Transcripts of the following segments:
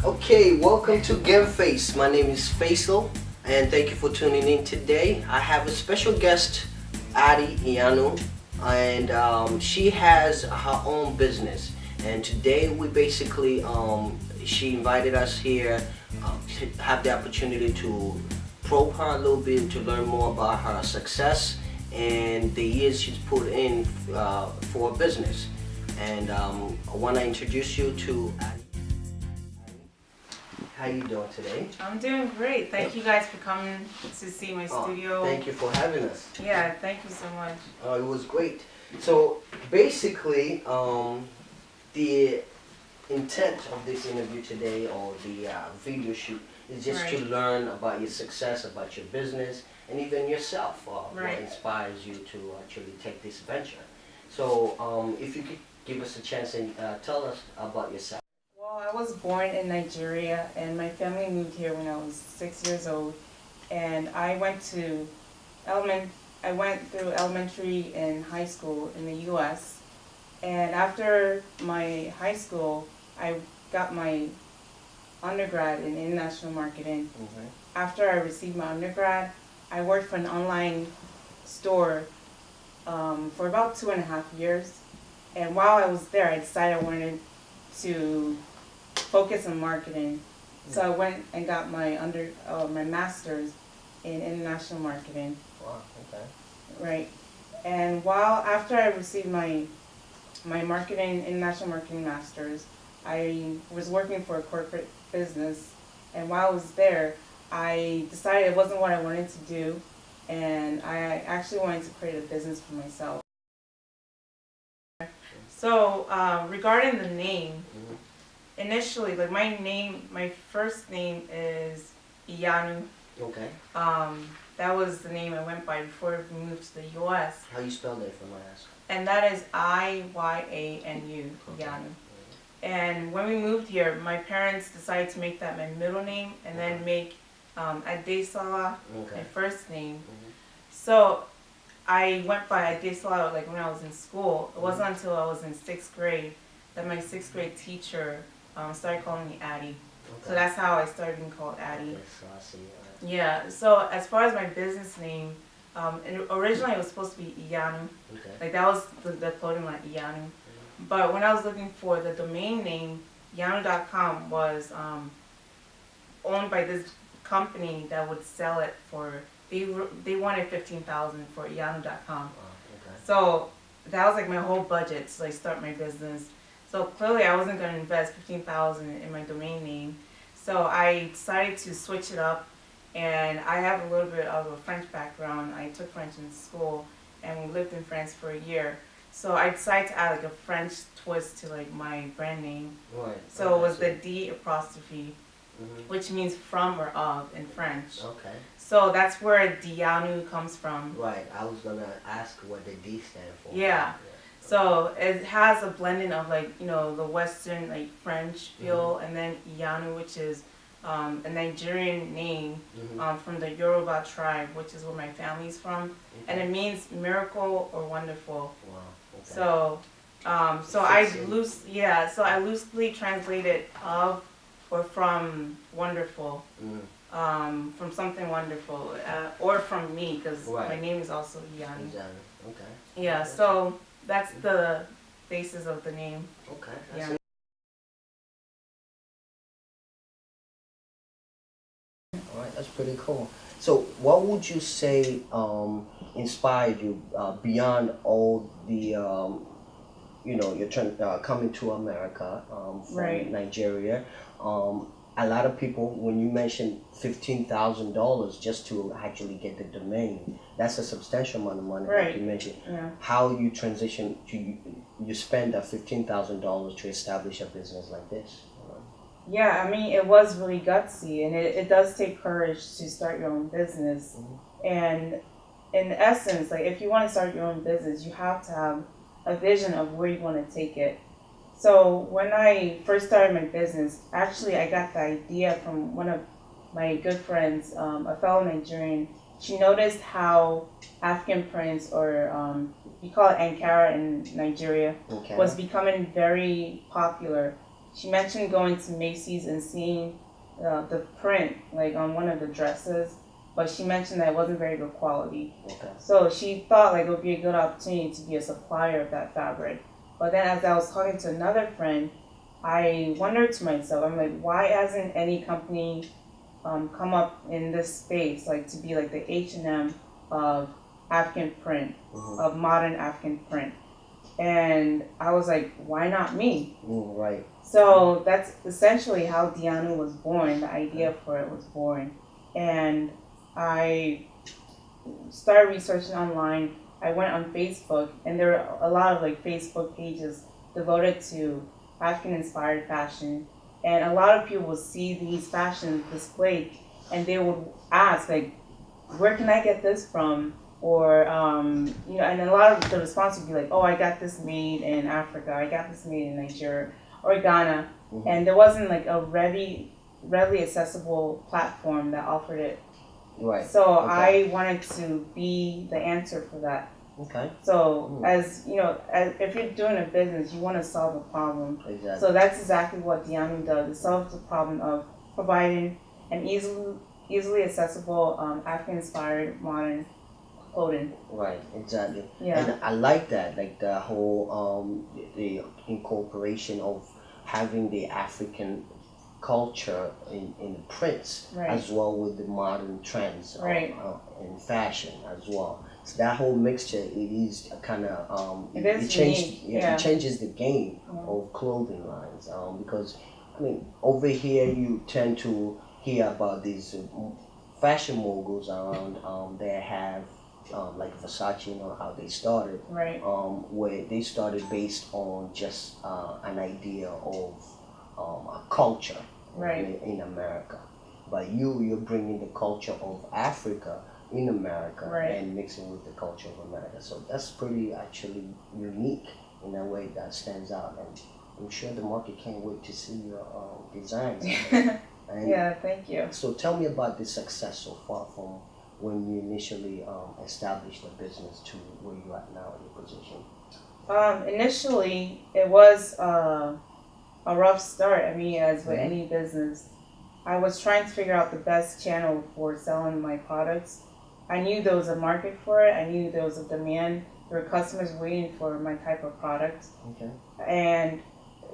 Okay, welcome to GameFace. My name is Faisal, and thank you for tuning in today. I have a special guest, Addie Iyanu, and she has her own business. And today we basically, she invited us here to have the opportunity to probe her a little bit to learn more about her success and the years she's put in for a business. And I want to introduce you to Addie. How you doing today? I'm doing great. Thank you guys for coming to see my studio. Thank you for having us. Yeah, thank you so much. It was great. So basically, the intent of this interview today, or the video shoot, is just to learn about your success, about your business, and even yourself. What inspires you to actually take this venture. So if you could give us a chance and tell us about yourself. Well, I was born in Nigeria, and my family moved here when I was 6 years old. And I went through elementary and high school in the U.S. And after my high school, I got my undergrad in international marketing. After I received my undergrad, I worked for an online store for about 2.5 years. And while I was there, I decided I wanted to focus on marketing. So I went and got my my master's in international marketing. Wow, okay. Right. And after I received my international marketing master's, I was working for a corporate business, and while I was there, I decided it wasn't what I wanted to do, and I actually wanted to create a business for myself. So regarding the name, initially, like my first name is Iyanu. Okay. That was the name I went by before we moved to the U.S. How you spell that for my ask? And that is Iyanu, Iyanu. And when we moved here, my parents decided to make that my middle name and then make Addie my first name. So I went by Addie like when I was in school. It wasn't until I was in 6th grade that my 6th grade teacher started calling me Addie. So that's how I started being called Addie. Yeah, so as far as my business name, originally it was supposed to be Iyanu. Like that was the clothing line, Iyanu. But when I was looking for the domain name, Diyanu.com was owned by this company that would sell it for, they wanted $15,000 for Iyanu.com. So that was like my whole budget to like start my business. So clearly I wasn't going to invest $15,000 in my domain name. So I decided to switch it up, and I have a little bit of a French background. I took French in school, and we lived in France for a year. So I decided to add like a French twist to like my brand name. So it was the D apostrophe, which means from or of in French. So that's where Diyanu comes from. Right. I was gonna ask what the D stand for. Yeah. So it has a blending of like, the Western like French feel, and then Iyanu, which is a Nigerian name from the Yoruba tribe, which is where my family's from, and it means miracle or wonderful. Wow. Okay. So, so I loosely translated of or from wonderful, from something wonderful, or from me, because my name is also Iyanu. Okay. Yeah. So that's the basis of the name. Okay. Yeah. All right, that's pretty cool. So, what would you say inspired you beyond all the, you're coming to America from Nigeria? A lot of people, when you mention $15,000 just to actually get the domain, that's a substantial amount of money, like you mentioned. Yeah. How you transition to you spend that $15,000 to establish a business like this? Yeah, I mean, it was really gutsy, and it does take courage to start your own business. And in essence, like if you want to start your own business, you have to have a vision of where you want to take it. So when I first started my business, actually I got the idea from one of my good friends, a fellow Nigerian. She noticed how African prints, or you call it Ankara in Nigeria, was becoming very popular. she mentioned going to Macy's and seeing the print like on one of the dresses, but she mentioned that it wasn't very good quality. Okay. So she thought like it would be a good opportunity to be a supplier of that fabric. But then as I was talking to another friend, I wondered to myself, I'm like, why hasn't any company come up in this space, like to be like the H&M of African print, of modern African print? And I was like, why not me? Right. So that's essentially how Diyanu was born. The idea for it was born. And I started researching online. I went on Facebook, and there are a lot of like Facebook pages devoted to African inspired fashion. And a lot of people will see these fashions displayed, and they would ask like, where can I get this from? Or, and a lot of the response would be like, oh, I got this made in Africa, I got this made in Nigeria or Ghana. And there wasn't like a readily accessible platform that offered it. Right. So I wanted to be the answer for that. Okay. So as if you're doing a business, you want to solve a problem. Exactly. So that's exactly what Diyanu does. It solves the problem of providing an easily accessible African-inspired modern clothing. Right, exactly. Yeah. And I like that, like the whole the incorporation of having the African culture in the prints, Right. as well with the modern trends, Right. in fashion as well. So that whole mixture, it is kind of it changes the game of clothing lines, because I mean over here you tend to hear about these fashion moguls around. They have like Versace, how they started, Right. where they started based on just an idea of a culture, Right. in America. But you're bringing the culture of Africa in America, Right. and mixing with the culture of America. So that's pretty actually unique in a way that stands out, and I'm sure the market can't wait to see your designs. And Yeah, thank you. so tell me about the success so far from when you initially established the business to where you are now in your position. Initially, it was a rough start. I mean, as with any business, I was trying to figure out the best channel for selling my products. I knew there was a market for it. I knew there was a demand. There were customers waiting for my type of product. Okay. And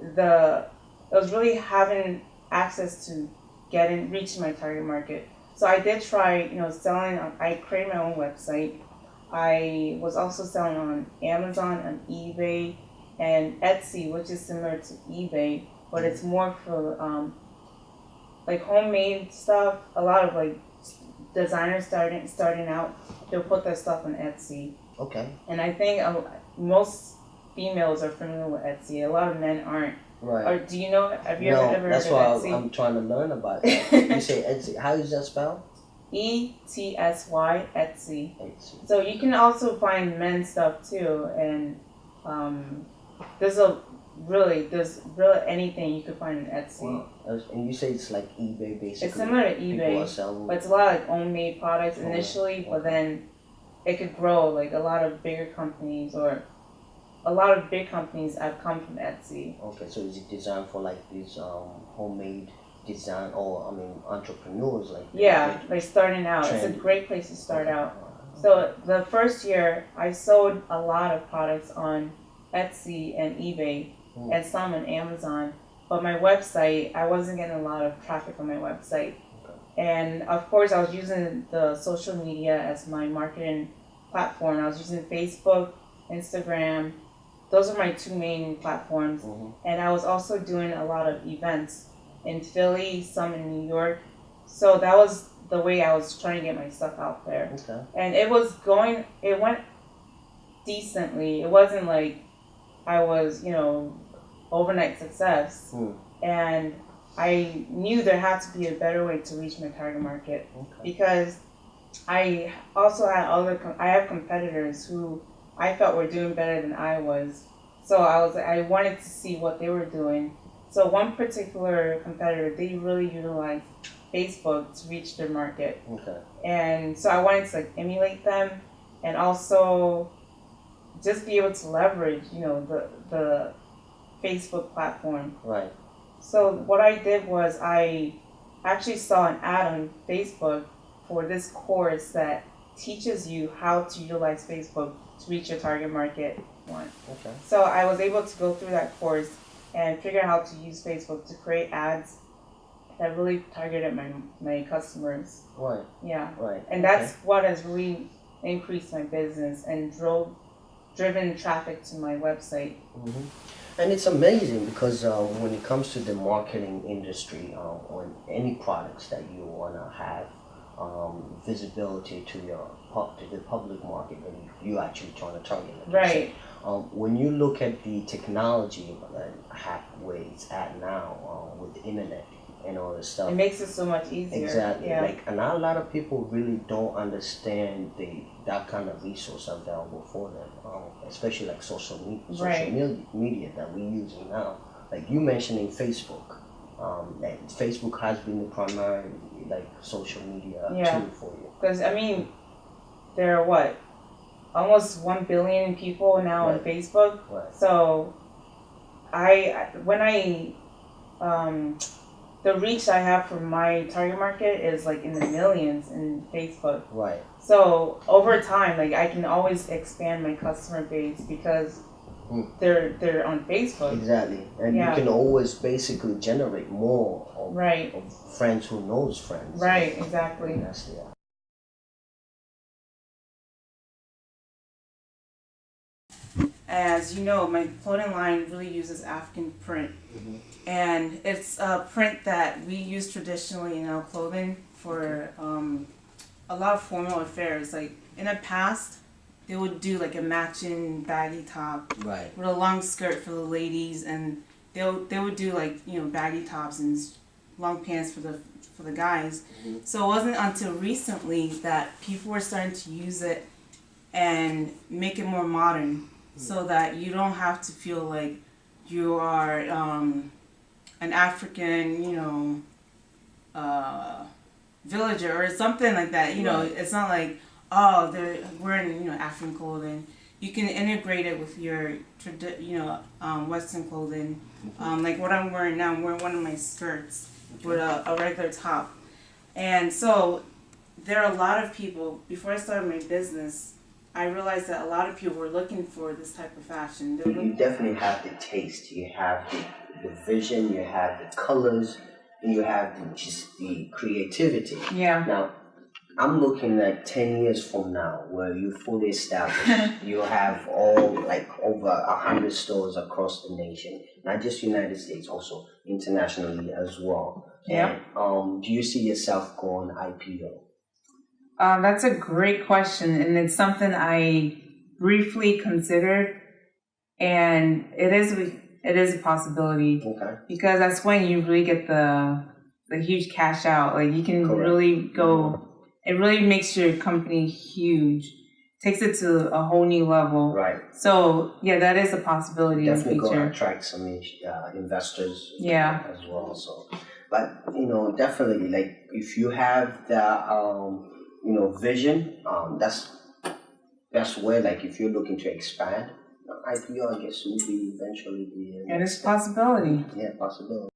it was really having access to reaching my target market. So I did try, selling. I created my own website. I was also selling on Amazon, on eBay, and Etsy, which is similar to eBay, but it's more for like homemade stuff. A lot of like designers starting out, they'll put their stuff on Etsy. Okay. And I think most females are familiar with Etsy. A lot of men aren't. Right. Or do you know? Have you No, ever that's heard why of Etsy? I'm trying to learn about that. You say Etsy. How is that spelled? ETSY, Etsy. Etsy. So you can also find men's stuff too, and there's really anything you could find on Etsy. Wow. And you say it's like eBay basically. It's similar to People are eBay, selling. but it's a lot of like homemade products initially, but then it could grow. Like a lot of bigger companies or a lot of big companies have come from Etsy. Okay, so is it designed for like these homemade design, or entrepreneurs like that? Yeah, like starting out. It's a great place to start out. So the first year, I sold a lot of products on Etsy and eBay, and some on Amazon. But my website, I wasn't getting a lot of traffic on my website. And of course, I was using the social media as my marketing platform. I was using Facebook, Instagram. Those are my two main platforms. And I was also doing a lot of events in Philly, some in New York. So that was the way I was trying to get my stuff out there. Okay. And it went decently. It wasn't like I was, overnight success. And I knew there had to be a better way to reach my target market, because I also had I have competitors who I felt were doing better than I was. So I wanted to see what they were doing. So one particular competitor, they really utilized Facebook to reach their market. Okay. And so I wanted to emulate them, and also just be able to leverage, the Facebook platform. Right. So what I did was I actually saw an ad on Facebook for this course that teaches you how to utilize Facebook to reach your target market one. Okay. So I was able to go through that course and figure out how to use Facebook to create ads that really targeted my customers. Right. Yeah. Right. And that's what has really increased my business and driven traffic to my website. Mm-hmm. And it's amazing because when it comes to the marketing industry, on any products that you want to have visibility to the public market that you actually trying to target. Like right. You said, when you look at the technology where it's at now with the internet and all this stuff, it makes it so much easier. Exactly. Yeah. Like, and not a lot of people really don't understand that kind of resource available for them, especially like social media that we're using now. Like you mentioning Facebook, that Facebook has been the primary like social media tool for you. Because I mean, there are almost 1 billion people now on Facebook. Right. So the reach I have for my target market is like in the millions in Facebook. Right. So over time, like I can always expand my customer base because they're on Facebook. Exactly. And you can always basically generate more of friends who knows friends. Right, exactly. That's it. As you know, my clothing line really uses African print. Mm-hmm. And it's a print that we use traditionally in our clothing for a lot of formal affairs. Like in the past, they would do like a matching baggy top with a long skirt for the ladies, and they would do like baggy tops and long pants for the guys. Mm-hmm. So it wasn't until recently that people were starting to use it and make it more modern, so that you don't have to feel like you are an African, villager or something like that. It's not like, oh, they're wearing African clothing. You can integrate it with your Western clothing. Like what I'm wearing now, I'm wearing one of my skirts with a regular top. And so there are a lot of people, before I started my business, I realized that a lot of people were looking for this type of fashion. You definitely have the taste, you have the vision, you have the colors, and you have just the creativity. Yeah. Now, I'm looking at 10 years from now where you're fully established. You have all like over 100 stores across the nation, not just United States, also internationally as well. Yeah. And, do you see yourself going IPO? That's a great question, and it's something I briefly considered, and it is a possibility. Okay. Because that's when you really get the huge cash out. Like you can really go. Mm-hmm. It really makes your company huge, takes it to a whole new level. Right. So yeah, that is a possibility in the future. Definitely going to attract some investors. Yeah. As well. So, but definitely like if you have the vision, that's where, like, if you're looking to expand, IPO, I guess, will be eventually the and it's a possibility. Yeah, possibility.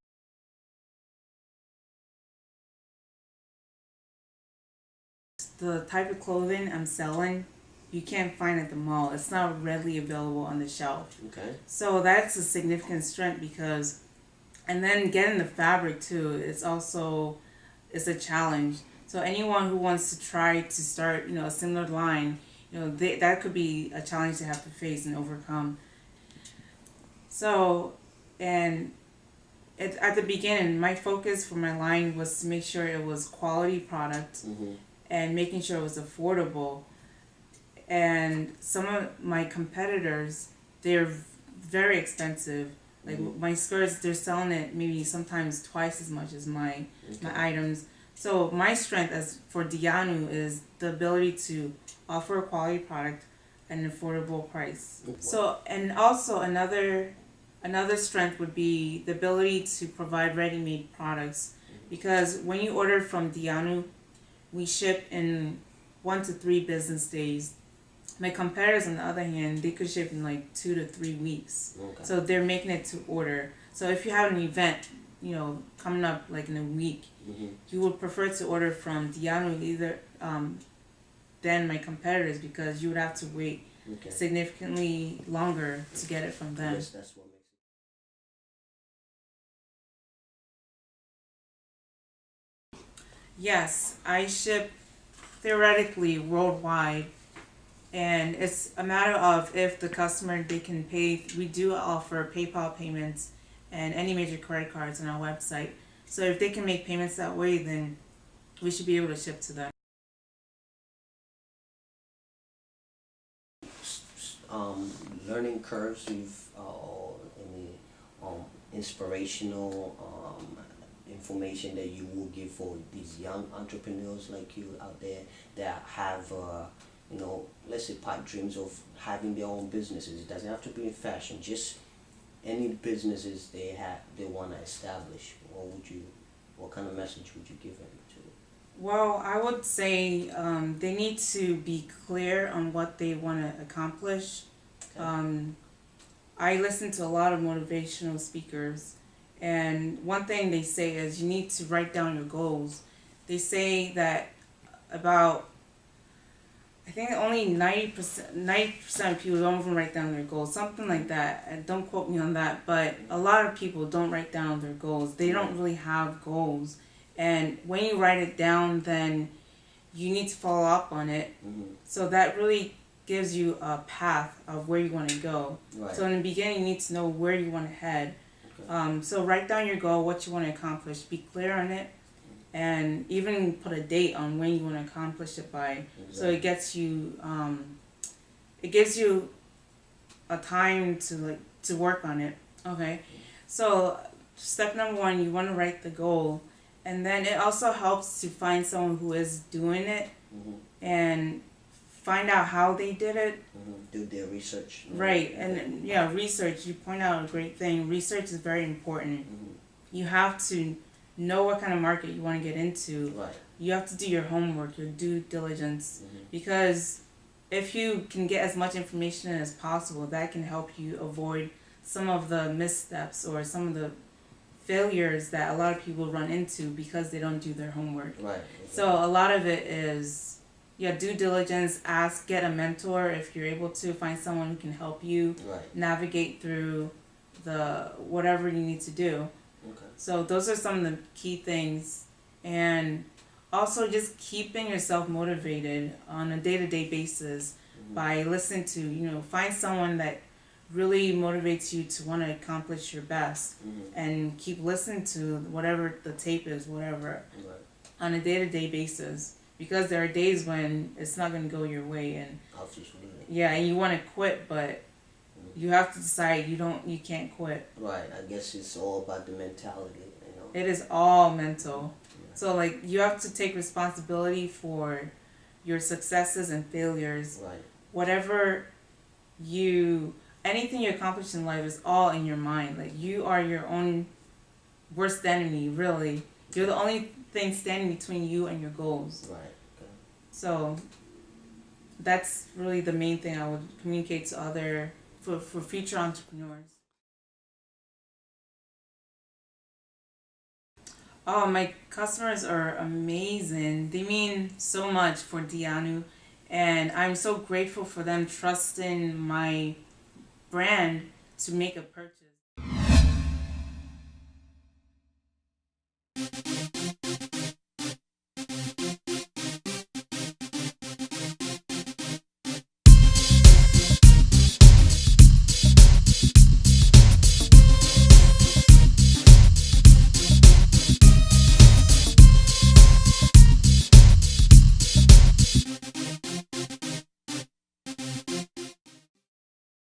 The type of clothing I'm selling, you can't find at the mall. It's not readily available on the shelf. Okay. So that's a significant strength and then getting the fabric too, it's a challenge. So anyone who wants to try to start, a similar line, that could be a challenge to have to face and overcome. So, at the beginning, my focus for my line was to make sure it was quality product and making sure it was affordable. And some of my competitors, they're very expensive. Like my skirts, they're selling it maybe sometimes twice as much as my items. So my strength for Diyanu is the ability to offer a quality product at an affordable price. So, and also another strength would be the ability to provide ready-made products, because when you order from Diyanu, we ship in 1 to 3 business days. My competitors, on the other hand, they could ship in like 2 to 3 weeks. Okay. So they're making it to order. So if you have an event, coming up like in a week, Mm-hmm. you would prefer to order from Diyanu either than my competitors, because you would have to wait Okay. significantly longer to get it from them. Yes, that's what makes it. Yes, I ship theoretically worldwide, and it's a matter of if the customer, they can pay. We do offer PayPal payments and any major credit cards on our website. So if they can make payments that way, then we should be able to ship to them. Learning curves, you've any inspirational information that you will give for these young entrepreneurs like you out there that have let's say pipe dreams of having their own businesses. It doesn't have to be in fashion, just any businesses they want to establish. What kind of message would you give them to? Well, I would say they need to be clear on what they want to accomplish. Okay. I listen to a lot of motivational speakers, and one thing they say is you need to write down your goals. They say that about, I think only 90% of people don't even write down their goals, something like that. And don't quote me on that, but a lot of people don't write down their goals. They don't really have goals. And when you write it down, then you need to follow up on it. Mm-hmm. So that really gives you a path of where you want to go. Right. So in the beginning, you need to know where you want to head. Okay. So write down your goal, what you want to accomplish, be clear on it, and even put a date on when you want to accomplish it by. Exactly. So it gets you, it gives you a time to work on it. Okay. So step number one, you want to write the goal, and then it also helps to find someone who is doing it. Mm-hmm. And find out how they did it. Mm-hmm. Do their research. Right. And yeah, research, you point out a great thing. Research is very important. Mm-hmm. You have to know what kind of market you want to get into. Right. You have to do your homework, your due diligence, Mm-hmm. because if you can get as much information as possible, that can help you avoid some of the missteps or some of the failures that a lot of people run into because they don't do their homework. Right. Okay. So a lot of it is, due diligence. Get a mentor if you're able to. Find someone who can help you Right. navigate through the whatever you need to do. Okay. So those are some of the key things. And also just keeping yourself motivated on a day-to-day basis by listening to, find someone that really motivates you to want to accomplish your best, and keep listening to whatever the tape is, whatever, Right. on a day-to-day basis, because there are days when it's not going to go your way, and Absolutely. and you want to quit, but you have to decide you can't quit. Right. I guess it's all about the mentality. It is all mental. So you have to take responsibility for your successes and failures. Right. Whatever anything you accomplish in life is all in your mind. You are your own worst enemy, really. You're the only thing standing between you and your goals. Right. Okay. So that's really the main thing I would communicate to for future entrepreneurs. Oh, my customers are amazing. They mean so much for Diyanu, and I'm so grateful for them trusting my brand to make a purchase.